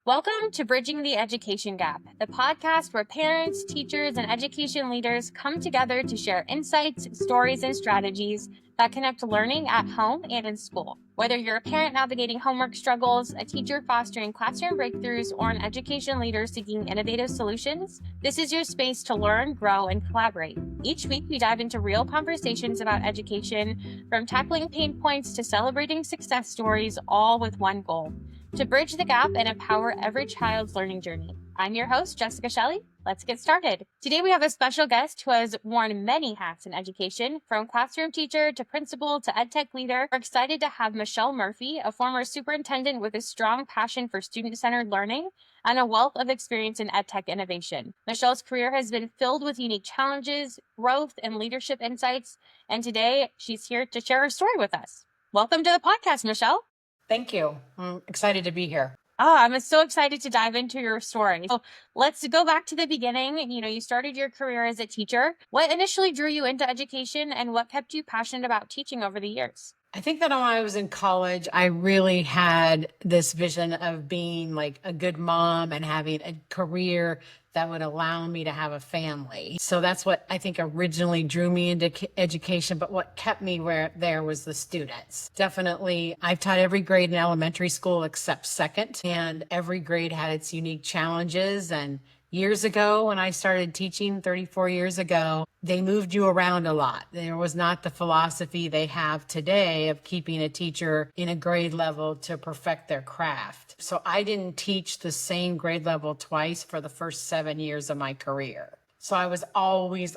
Welcome to Bridging the Education Gap, the podcast where parents, teachers, and education leaders come together to share insights, stories, and strategies that connect learning at home and in school. Whether you're a parent navigating homework struggles, a teacher fostering classroom breakthroughs, or an education leader seeking innovative solutions, this is your space to learn, grow, and collaborate. Each week, we dive into real conversations about education, from tackling pain points to celebrating success stories, all with one goal: to bridge the gap and empower every child's learning journey. I'm your host, Jessica Shelley. Let's get started. Today, we have a special guest who has worn many hats in education, from classroom teacher to principal to EdTech leader. We're excited to have Michelle Murphy, a former superintendent with a strong passion for student-centered learning and a wealth of experience in EdTech innovation. Michelle's career has been filled with unique challenges, growth, and leadership insights, and today she's here to share her story with us. Welcome to the podcast, Michelle. Thank you. I'm excited to be here. Oh, I'm so excited to dive into your story. So let's go back to the beginning. You started your career as a teacher. What initially drew you into education and what kept you passionate about teaching over the years? I think that when I was in college, I really had this vision of being like a good mom and having a career that would allow me to have a family. So that's what I think originally drew me into education. But what kept me there was the students. Definitely, I've taught every grade in elementary school except second, and every grade had its unique challenges. And years ago, when I started teaching 34 years ago, they moved you around a lot. There was not the philosophy they have today of keeping a teacher in a grade level to perfect their craft. So I didn't teach the same grade level twice for the first 7 years of my career. So I was always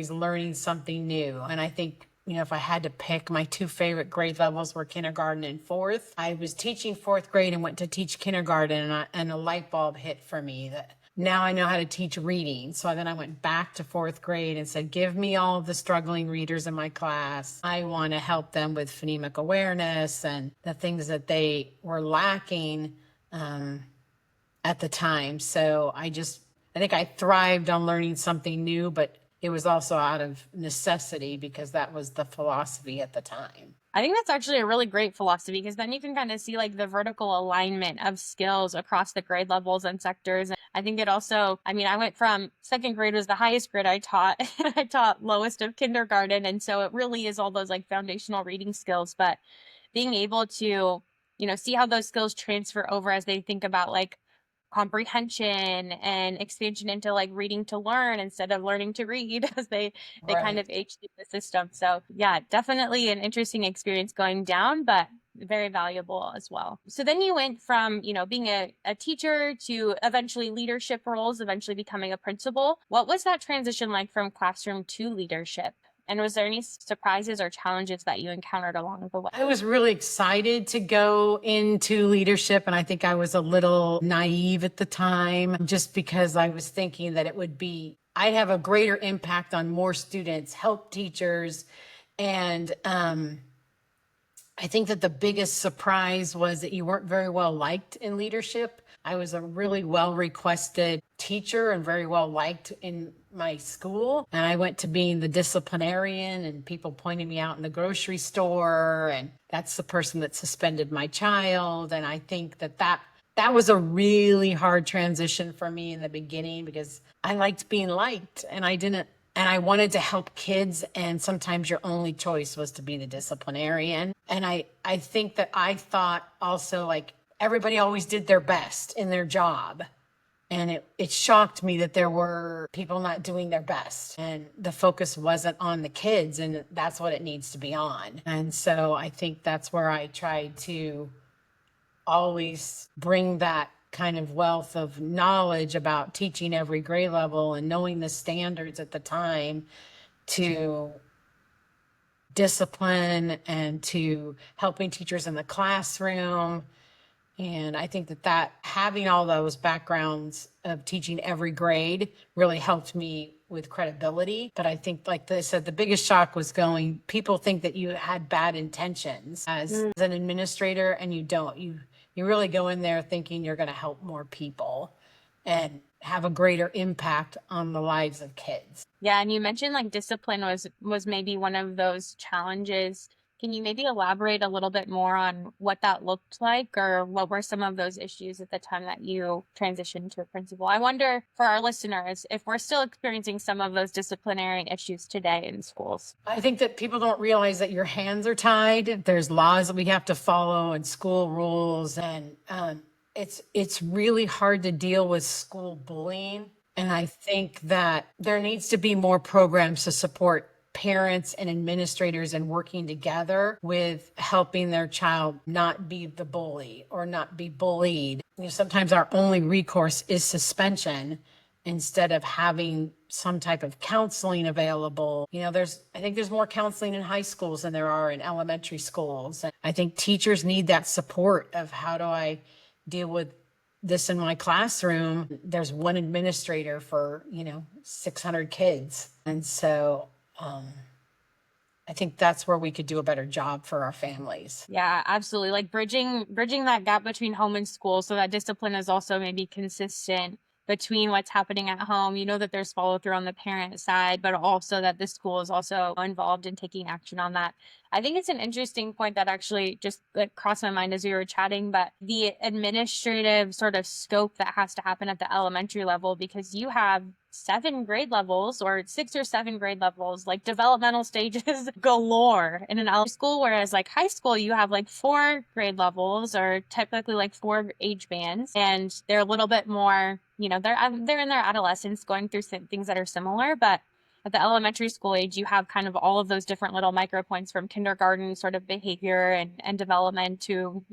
learning something new. And I think, if I had to pick, my two favorite grade levels were kindergarten and fourth. I was teaching fourth grade and went to teach kindergarten, and a light bulb hit for me that now I know how to teach reading. So then I went back to fourth grade and said, give me all of the struggling readers in my class. I want to help them with phonemic awareness and the things that they were lacking at the time. So I think I thrived on learning something new, but it was also out of necessity because that was the philosophy at the time. I think that's actually a really great philosophy because then you can kind of see like the vertical alignment of skills across the grade levels and sectors. And I think it also, I went from second grade was the highest grade I taught. I taught lowest of kindergarten. And so it really is all those like foundational reading skills, but being able to, see how those skills transfer over as they think about like comprehension and expansion into like reading to learn instead of learning to read as they kind of age through the system. So yeah, definitely an interesting experience going down, but very valuable as well. So then you went from, being a teacher to eventually leadership roles, eventually becoming a principal. What was that transition like from classroom to leadership? And was there any surprises or challenges that you encountered along the way? I was really excited to go into leadership, and I think I was a little naive at the time just because I was thinking that I'd have a greater impact on more students, help teachers. And I think that the biggest surprise was that you weren't very well liked in leadership. I was a really well requested teacher and very well liked in my school. And I went to being the disciplinarian and people pointing me out in the grocery store. And that's the person that suspended my child. And I think that was a really hard transition for me in the beginning because I liked being liked and I wanted to help kids, and sometimes your only choice was to be the disciplinarian. And I think that I thought also like everybody always did their best in their job. And it shocked me that there were people not doing their best and the focus wasn't on the kids, and that's what it needs to be on. And so I think that's where I tried to always bring that kind of wealth of knowledge about teaching every grade level and knowing the standards at the time to discipline and to helping teachers in the classroom. And I think that having all those backgrounds of teaching every grade really helped me with credibility. But I think, like I said, the biggest shock was people think that you had bad intentions as an administrator, and you don't. You really go in there thinking you're going to help more people and have a greater impact on the lives of kids. Yeah, and you mentioned like discipline was maybe one of those challenges. Can you maybe elaborate a little bit more on what that looked like, or what were some of those issues at the time that you transitioned to a principal? I wonder for our listeners if we're still experiencing some of those disciplinary issues today in schools. I think that people don't realize that your hands are tied. There's laws that we have to follow and school rules, and it's really hard to deal with school bullying. And I think that there needs to be more programs to support parents and administrators and working together with helping their child not be the bully or not be bullied. Sometimes our only recourse is suspension instead of having some type of counseling available. I think there's more counseling in high schools than there are in elementary schools. And I think teachers need that support of how do I deal with this in my classroom. There's one administrator for 600 kids, and so I think that's where we could do a better job for our families. Yeah, absolutely. Like bridging that gap between home and school, so that discipline is also maybe consistent between what's happening at home. That there's follow through on the parent side, but also that the school is also involved in taking action on that. I think it's an interesting point that actually just crossed my mind as we were chatting, but the administrative sort of scope that has to happen at the elementary level, because you have 7 grade levels or 6 or 7 grade levels, like developmental stages galore in an elementary school, whereas like high school, you have like 4 grade levels or typically like 4 age bands, and they're a little bit more, they're in their adolescence going through things that are similar, but at the elementary school age, you have kind of all of those different little micro points from kindergarten sort of behavior and development to,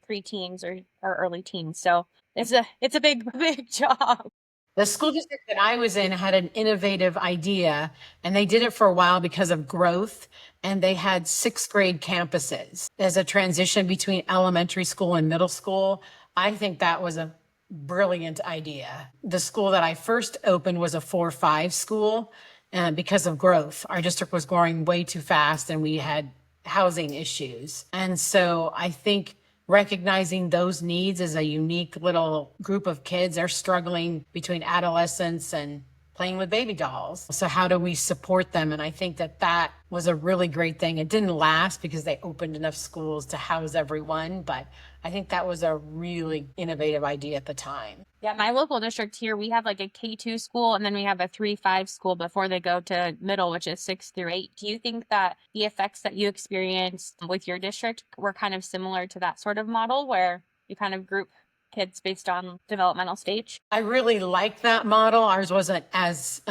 preteens or early teens. So it's a big, big job. The school district that I was in had an innovative idea, and they did it for a while because of growth. And they had 6th grade campuses as a transition between elementary school and middle school. I think that was a brilliant idea. The school that I first opened was a 4-5 school, and because of growth, our district was growing way too fast and we had housing issues. And so I think recognizing those needs as a unique little group of kids, they're struggling between adolescence and playing with baby dolls. So how do we support them? And I think that was a really great thing. It didn't last because they opened enough schools to house everyone, but I think that was a really innovative idea at the time. Yeah, my local district here, we have like a K2 school, and then we have a 3-5 school before they go to middle, which is 6 through 8. Do you think that the effects that you experienced with your district were kind of similar to that sort of model where you kind of group kids based on developmental stage? I really like that model. Ours wasn't as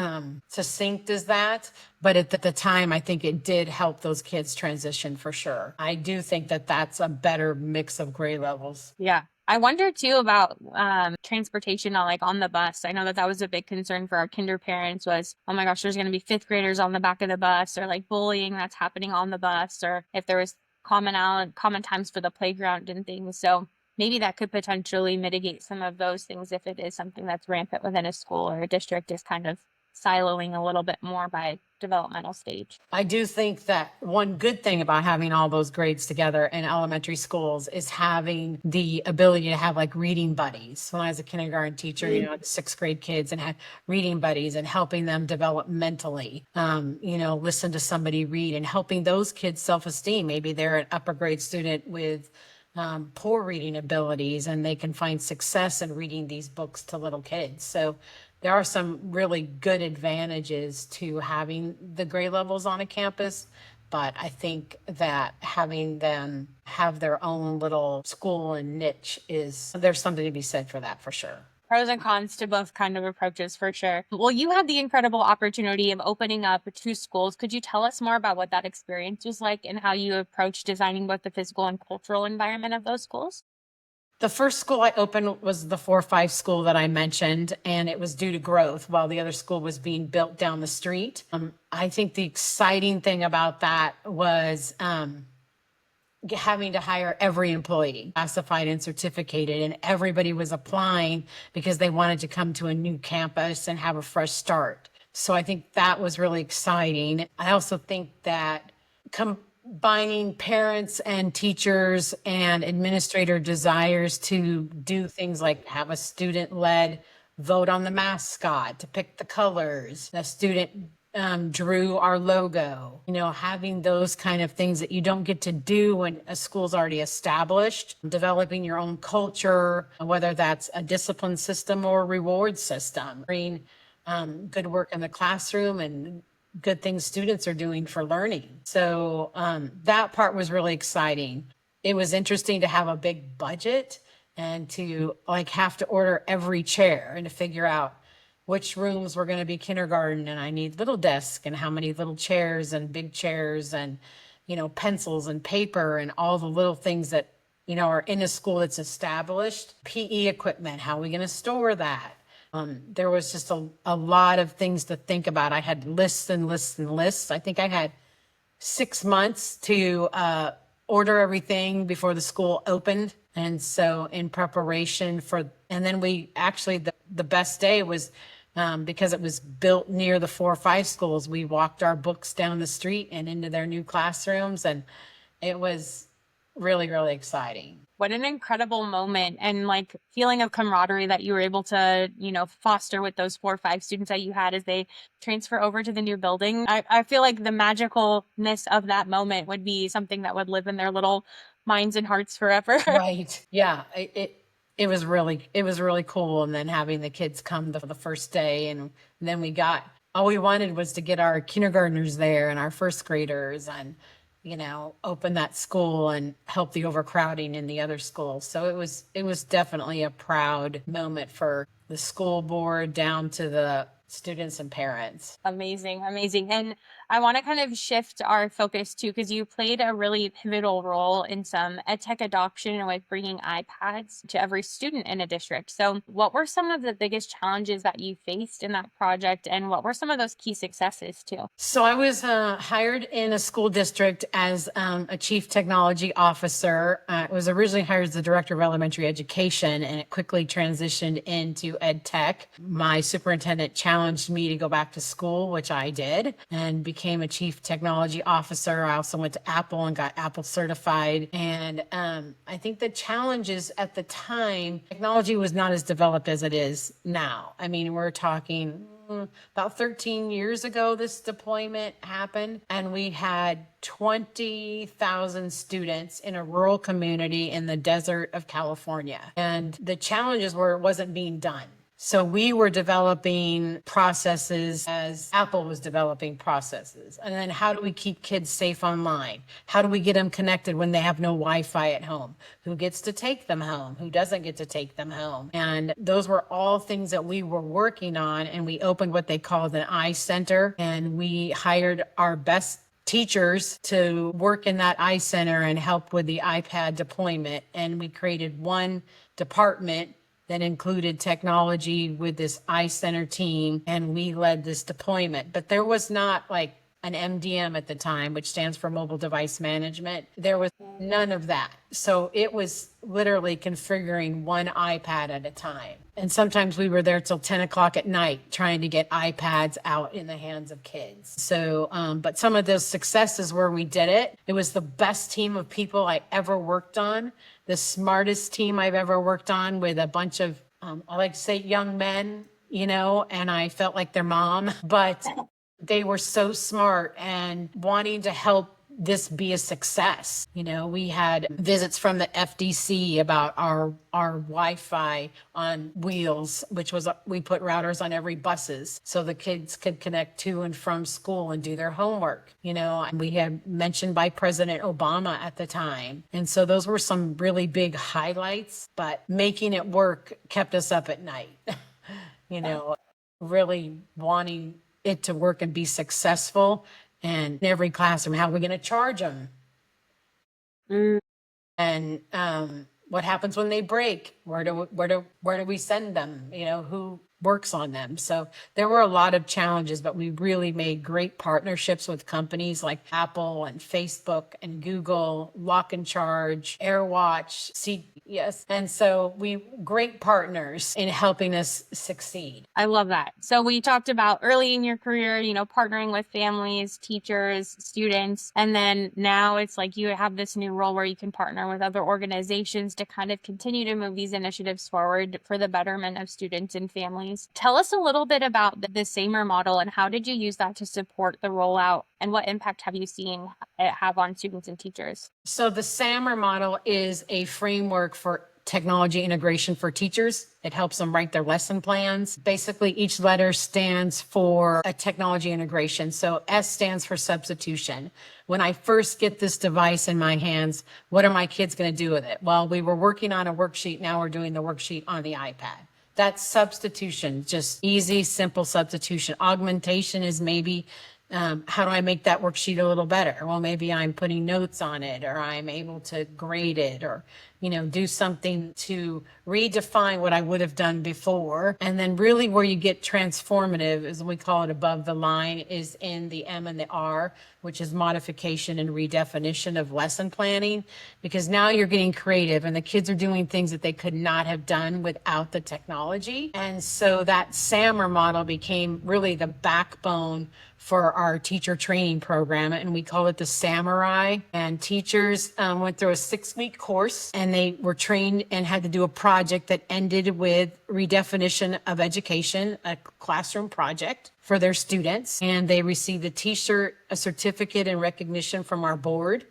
succinct as that, but at the time, I think it did help those kids transition for sure. I do think that that's a better mix of grade levels. Yeah. I wonder too about transportation on the bus. I know that was a big concern for our kinder parents was, oh my gosh, there's going to be 5th graders on the back of the bus, or like bullying that's happening on the bus, or if there was common times for the playground and things. So maybe that could potentially mitigate some of those things if it is something that's rampant within a school or a district is kind of siloing a little bit more by developmental stage. I do think that one good thing about having all those grades together in elementary schools is having the ability to have like reading buddies. When I was a kindergarten teacher, 6th grade kids and had reading buddies and helping them develop mentally, listen to somebody read and helping those kids self-esteem. Maybe they're an upper grade student with poor reading abilities and they can find success in reading these books to little kids. So there are some really good advantages to having the grade levels on a campus, but I think that having them have their own little school and niche there's something to be said for that for sure. Pros and cons to both kind of approaches for sure. Well, you had the incredible opportunity of opening up 2 schools. Could you tell us more about what that experience was like and how you approached designing both the physical and cultural environment of those schools? The first school I opened was the 4-5 school that I mentioned, and it was due to growth while the other school was being built down the street. I think the exciting thing about that was having to hire every employee, classified and certificated, and everybody was applying because they wanted to come to a new campus and have a fresh start. So I think that was really exciting. I also think that combining parents and teachers and administrator desires to do things like have a student-led vote on the mascot, to pick the colors, a student drew our logo, having those kind of things that you don't get to do when a school's already established, developing your own culture, whether that's a discipline system or a reward system, bring good work in the classroom and good things students are doing for learning. So that part was really exciting. It was interesting to have a big budget and to have to order every chair and to figure out which rooms were going to be kindergarten, and I need little desks and how many little chairs and big chairs and pencils and paper and all the little things that are in a school that's established. PE equipment, how are we going to store that? There was just a lot of things to think about. I had lists and lists and lists. I think I had 6 months to order everything before the school opened. And so in preparation and then we actually, the best day was because it was built near the 4 or 5 schools. We walked our books down the street and into their new classrooms. And it was really, really exciting. What an incredible moment and feeling of camaraderie that you were able to, foster with those 4 or 5 students that you had as they transfer over to the new building. I feel like the magicalness of that moment would be something that would live in their little minds and hearts forever. Right. Yeah. It was really cool. And then having the kids come the first day, and then all we wanted was to get our kindergartners there and our first graders and open that school and help the overcrowding in the other schools. So it was definitely a proud moment for the school board down to the students and parents. Amazing. And I want to kind of shift our focus too, because you played a really pivotal role in some ed tech adoption with bringing iPads to every student in a district. So what were some of the biggest challenges that you faced in that project, and what were some of those key successes too? So I was hired in a school district as a chief technology officer. I was originally hired as the director of elementary education, and it quickly transitioned into ed tech. My superintendent challenged me to go back to school, which I did, and became a chief technology officer. I also went to Apple and got Apple certified. And I think the challenges at the time, technology was not as developed as it is now. I mean, we're talking about 13 years ago, this deployment happened, and we had 20,000 students in a rural community in the desert of California. And the challenges were it wasn't being done. So we were developing processes as Apple was developing processes. And then how do we keep kids safe online? How do we get them connected when they have no Wi-Fi at home? Who gets to take them home? Who doesn't get to take them home? And those were all things that we were working on. And we opened what they called an iCenter, and we hired our best teachers to work in that iCenter and help with the iPad deployment. And we created one department that included technology with this iCenter team, and we led this deployment. But there was not an MDM at the time, which stands for mobile device management. There was none of that. So it was literally configuring one iPad at a time. And sometimes we were there till 10 o'clock at night trying to get iPads out in the hands of kids. So, but some of those successes where we did it, it was the best team of people I ever worked on, the smartest team I've ever worked on, with a bunch of, I like to say young men, and I felt like their mom, but they were so smart and wanting to help this be a success. We had visits from the FDC about our Wi-Fi on wheels, which was, we put routers on every buses so the kids could connect to and from school and do their homework. And we had mentioned by President Obama at the time. And so those were some really big highlights, but making it work kept us up at night, really wanting it to work and be successful. And in every classroom, how are we going to charge them? And what happens when they break? Where do we send them? Who works on them? So there were a lot of challenges, but we really made great partnerships with companies like Apple and Facebook and Google, Lock and Charge, AirWatch, CES. And so great partners in helping us succeed. I love that. So we talked about early in your career, partnering with families, teachers, students, and then now it's like you have this new role where you can partner with other organizations to kind of continue to move these initiatives forward for the betterment of students and families lessons. Tell us a little bit about the SAMR model and how did you use that to support the rollout, and what impact have you seen it have on students and teachers? So the SAMR model is a framework for technology integration for teachers. It helps them write their lesson plans. Basically, each letter stands for a technology integration. So S stands for substitution. When I first get this device in my hands, what are my kids going to do with it? Well, we were working on a worksheet. Now we're doing the worksheet on the iPad. That's substitution, just easy, simple substitution. Augmentation is maybe how do I make that worksheet a little better? Well, maybe I'm putting notes on it, or I'm able to grade it, or, do something to redefine what I would have done before. And then really where you get transformative, as we call it above the line, is in the M and the R, which is modification and redefinition of lesson planning, because now you're getting creative and the kids are doing things that they could not have done without the technology. And so that SAMR model became really the backbone for our teacher training program, and we call it the Samurai. And teachers went through a 6-week course, and they were trained and had to do a project that ended with redefinition of education, a classroom project for their students. And they received a t-shirt, a certificate, and recognition from our board.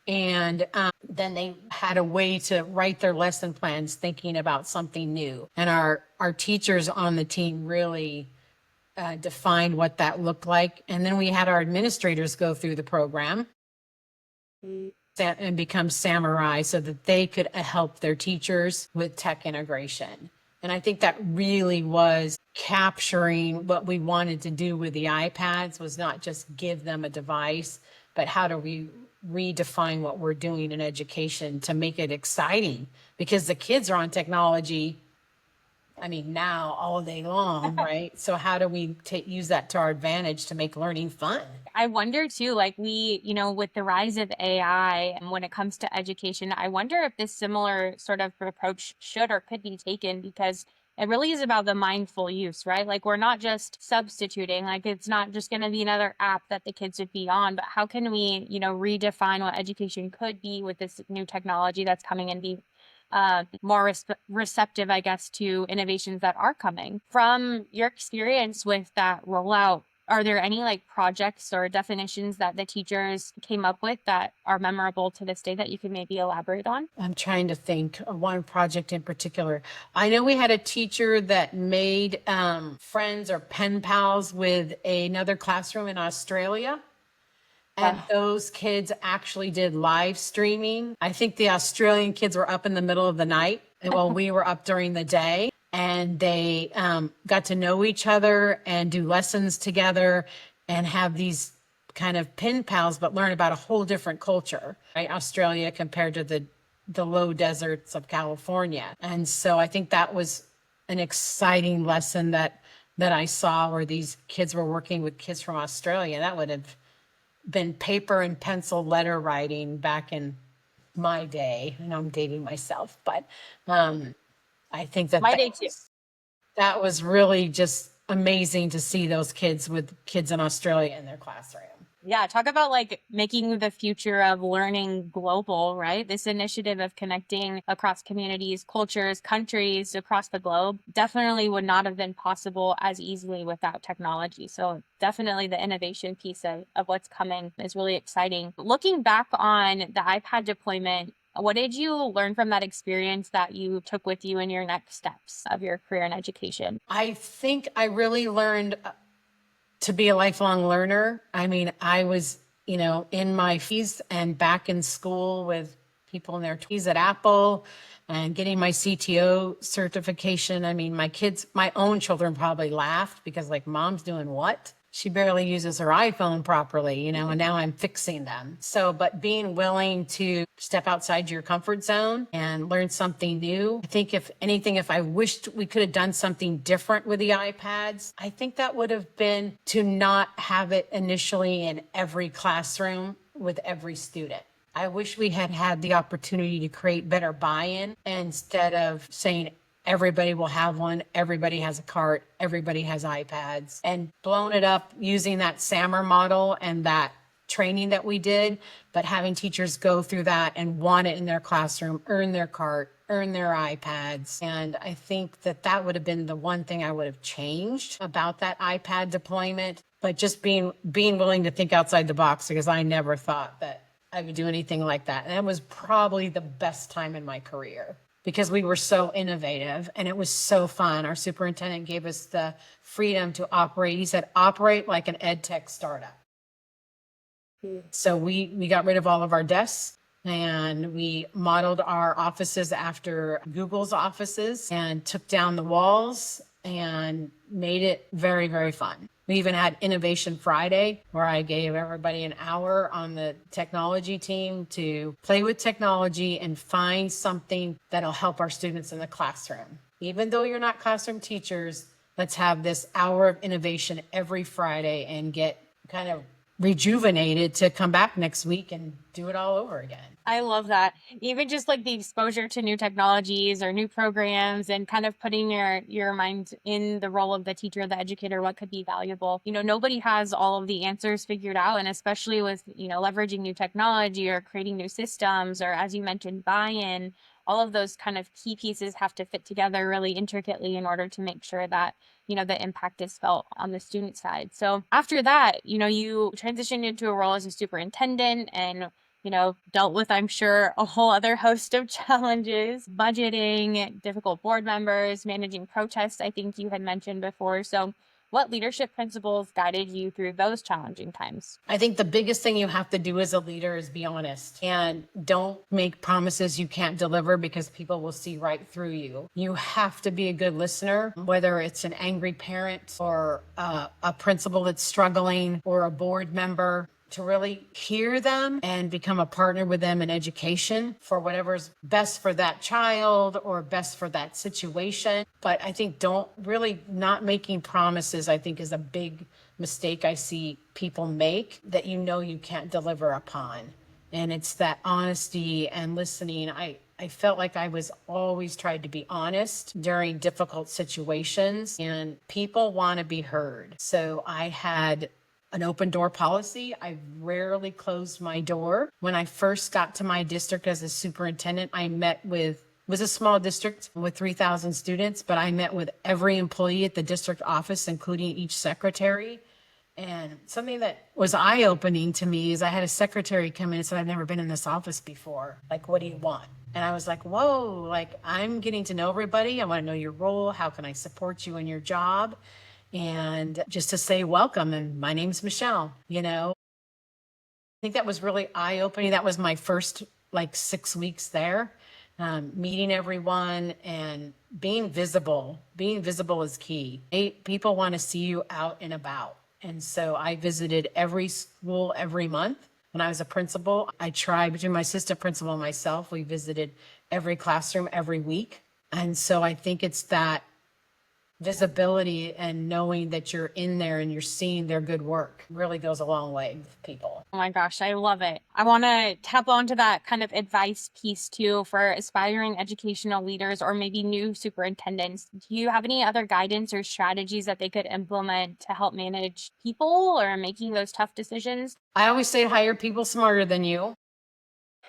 And then they had a way to write their lesson plans thinking about something new. And our teachers on the team really defined what that looked like. And then we had our administrators go through the program and become samurai so that they could help their teachers with tech integration. And I think that really was capturing what we wanted to do with the iPads, was not just give them a device, but how do we redefine what we're doing in education to make it exciting? Because the kids are on technology, now all day long, right? So how do we use that to our advantage to make learning fun? I wonder too, like with the rise of AI and when it comes to education, I wonder if this similar sort of approach should or could be taken, because it really is about the mindful use, right? Like we're not just substituting, like it's not just going to be another app that the kids would be on, but how can we, redefine what education could be with this new technology that's coming and be more receptive, I guess, to innovations that are coming. From your experience with that rollout, are there any projects or definitions that the teachers came up with that are memorable to this day that you could maybe elaborate on? I'm trying to think of one project in particular. I know we had a teacher that made friends or pen pals with another classroom in Australia. And those kids actually did live streaming. I think the Australian kids were up in the middle of the night while we were up during the day. And they got to know each other and do lessons together and have these kind of pen pals, but learn about a whole different culture, right? Australia compared to the low deserts of California. And so I think that was an exciting lesson that I saw, where these kids were working with kids from Australia. That would have been paper and pencil letter writing back in my day. I know I'm dating myself, but I think that was really just amazing to see those kids with kids in Australia in their classroom. Yeah, talk about making the future of learning global, right? This initiative of connecting across communities, cultures, countries across the globe definitely would not have been possible as easily without technology. So definitely the innovation piece of what's coming is really exciting. Looking back on the iPad deployment, what did you learn from that experience that you took with you in your next steps of your career in education? I think I really learned to be a lifelong learner. I was, in my fees and back in school with people in their 20s at Apple and getting my CTO certification. My own children probably laughed because Mom's doing what? She barely uses her iPhone properly, and now I'm fixing them. So, but being willing to step outside your comfort zone and learn something new. I think if anything, if I wished we could have done something different with the iPads, I think that would have been to not have it initially in every classroom with every student. I wish we had had the opportunity to create better buy-in instead of saying, everybody will have one, everybody has a cart, everybody has iPads, and blown it up using that SAMR model and that training that we did, but having teachers go through that and want it in their classroom, earn their cart, earn their iPads. And I think that that would have been the one thing I would have changed about that iPad deployment. But just being willing to think outside the box, because I never thought that I would do anything like that. And it was probably the best time in my career because we were so innovative and it was so fun. Our superintendent gave us the freedom to operate. He said, operate like an ed tech startup. So we got rid of all of our desks and we modeled our offices after Google's offices and took down the walls and made it very, very fun. We even had Innovation Friday, where I gave everybody an hour on the technology team to play with technology and find something that'll help our students in the classroom. Even though you're not classroom teachers, let's have this hour of innovation every Friday and get kind of rejuvenated to come back next week and do it all over again. I love that. Even just like the exposure to new technologies or new programs and kind of putting your mind in the role of the teacher, the educator, what could be valuable. Nobody has all of the answers figured out. And especially with, leveraging new technology or creating new systems, or as you mentioned, buy-in, all of those kind of key pieces have to fit together really intricately in order to make sure that the impact is felt on the student side. So after that, you transitioned into a role as a superintendent and dealt with, I'm sure, a whole other host of challenges, budgeting, difficult board members, managing protests, I think you had mentioned before. So what leadership principles guided you through those challenging times? I think the biggest thing you have to do as a leader is be honest and don't make promises you can't deliver because people will see right through you. You have to be a good listener, whether it's an angry parent or a principal that's struggling or a board member, to really hear them and become a partner with them in education for whatever's best for that child or best for that situation. But I think not making promises, I think, is a big mistake I see people make that you can't deliver upon. And it's that honesty and listening. I felt like I was always tried to be honest during difficult situations, and people want to be heard. So I had an open door policy. I rarely closed my door. When I first got to my district as a superintendent, it was a small district with 3,000 students, but I met with every employee at the district office, including each secretary. And something that was eye-opening to me is I had a secretary come in and said, I've never been in this office before. Like, what do you want? And I was like, whoa, like, I'm getting to know everybody. I want to know your role. How can I support you in your job? And just to say welcome, and my name's Michelle, I think that was really eye-opening. That was my first 6 weeks there, meeting everyone and being visible. Being visible is key. People want to see you out and about. And so I visited every school every month. When I was a principal, I tried, between my assistant principal and myself, we visited every classroom every week. And so I think it's that visibility and knowing that you're in there and you're seeing their good work really goes a long way with people. Oh my gosh, I love it. I want to tap onto that kind of advice piece too for aspiring educational leaders or maybe new superintendents. Do you have any other guidance or strategies that they could implement to help manage people or making those tough decisions? I always say hire people smarter than you.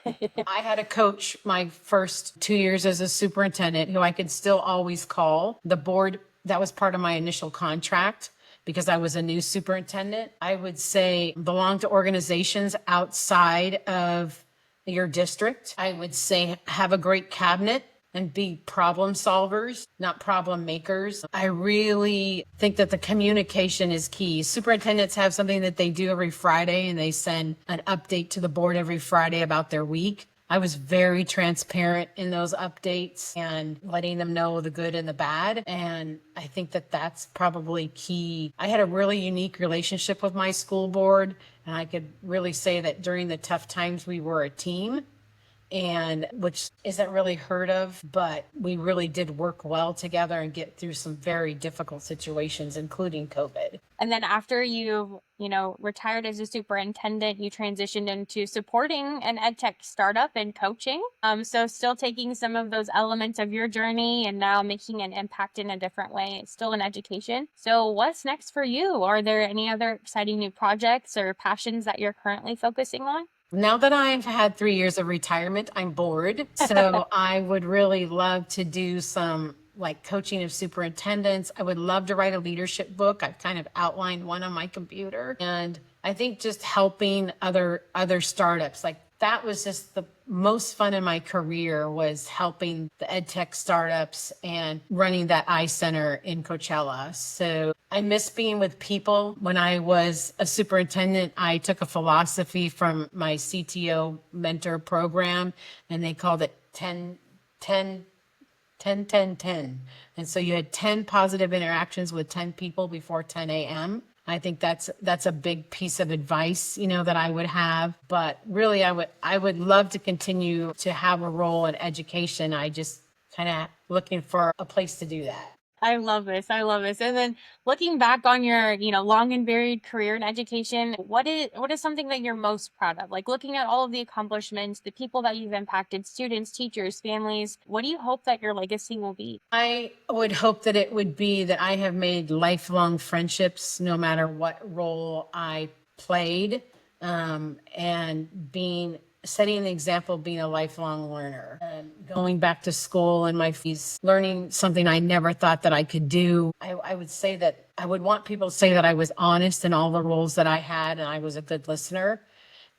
I had a coach my first 2 years as a superintendent who I could still always call. The board, that was part of my initial contract because I was a new superintendent. I would say belong to organizations outside of your district. I would say have a great cabinet and be problem solvers, not problem makers. I really think that the communication is key. Superintendents have something that they do every Friday, and they send an update to the board every Friday about their week. I was very transparent in those updates and letting them know the good and the bad. And I think that that's probably key. I had a really unique relationship with my school board, and I could really say that during the tough times, we were a team. And which isn't really heard of, but we really did work well together and get through some very difficult situations, including COVID. And then after you retired as a superintendent, you transitioned into supporting an ed tech startup and coaching. So still taking some of those elements of your journey and now making an impact in a different way. It's still in education. So what's next for you? Are there any other exciting new projects or passions that you're currently focusing on? Now that I've had 3 years of retirement, I'm bored. So I would really love to do some like coaching of superintendents. I would love to write a leadership book. I've kind of outlined one on my computer. And I think just helping other startups, like that was just the most fun in my career, was helping the ed tech startups and running that iCenter in Coachella. So I miss being with people. When I was a superintendent, I took a philosophy from my CTO mentor program, and they called it 10, 10, 10, 10, 10. And so you had 10 positive interactions with 10 people before 10 a.m. I think that's a big piece of advice, that I would have. But really, I would love to continue to have a role in education. I just kind of looking for a place to do that. I love this. I love this. And then looking back on your, long and varied career in education, what is something that you're most proud of? Like looking at all of the accomplishments, the people that you've impacted, students, teachers, families, what do you hope that your legacy will be? I would hope that it would be that I have made lifelong friendships no matter what role I played, and setting an example, being a lifelong learner, going back to school and my fees, learning something I never thought that I could do. I would say that I would want people to say that I was honest in all the roles that I had, and I was a good listener.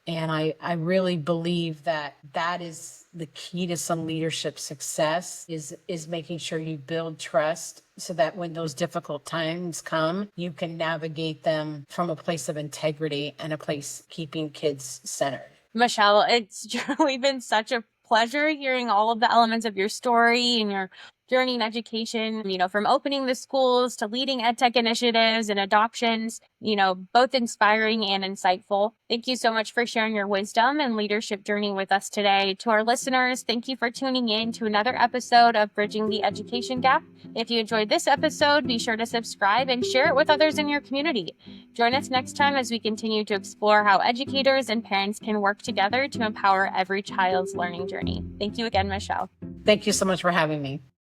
And I really believe that that is the key to some leadership success, is making sure you build trust so that when those difficult times come, you can navigate them from a place of integrity and a place keeping kids centered. Michelle, it's truly been such a pleasure hearing all of the elements of your story and your journey in education, from opening the schools to leading EdTech initiatives and adoptions, both inspiring and insightful. Thank you so much for sharing your wisdom and leadership journey with us today. To our listeners, thank you for tuning in to another episode of Bridging the Education Gap. If you enjoyed this episode, be sure to subscribe and share it with others in your community. Join us next time as we continue to explore how educators and parents can work together to empower every child's learning journey. Thank you again, Michelle. Thank you so much for having me.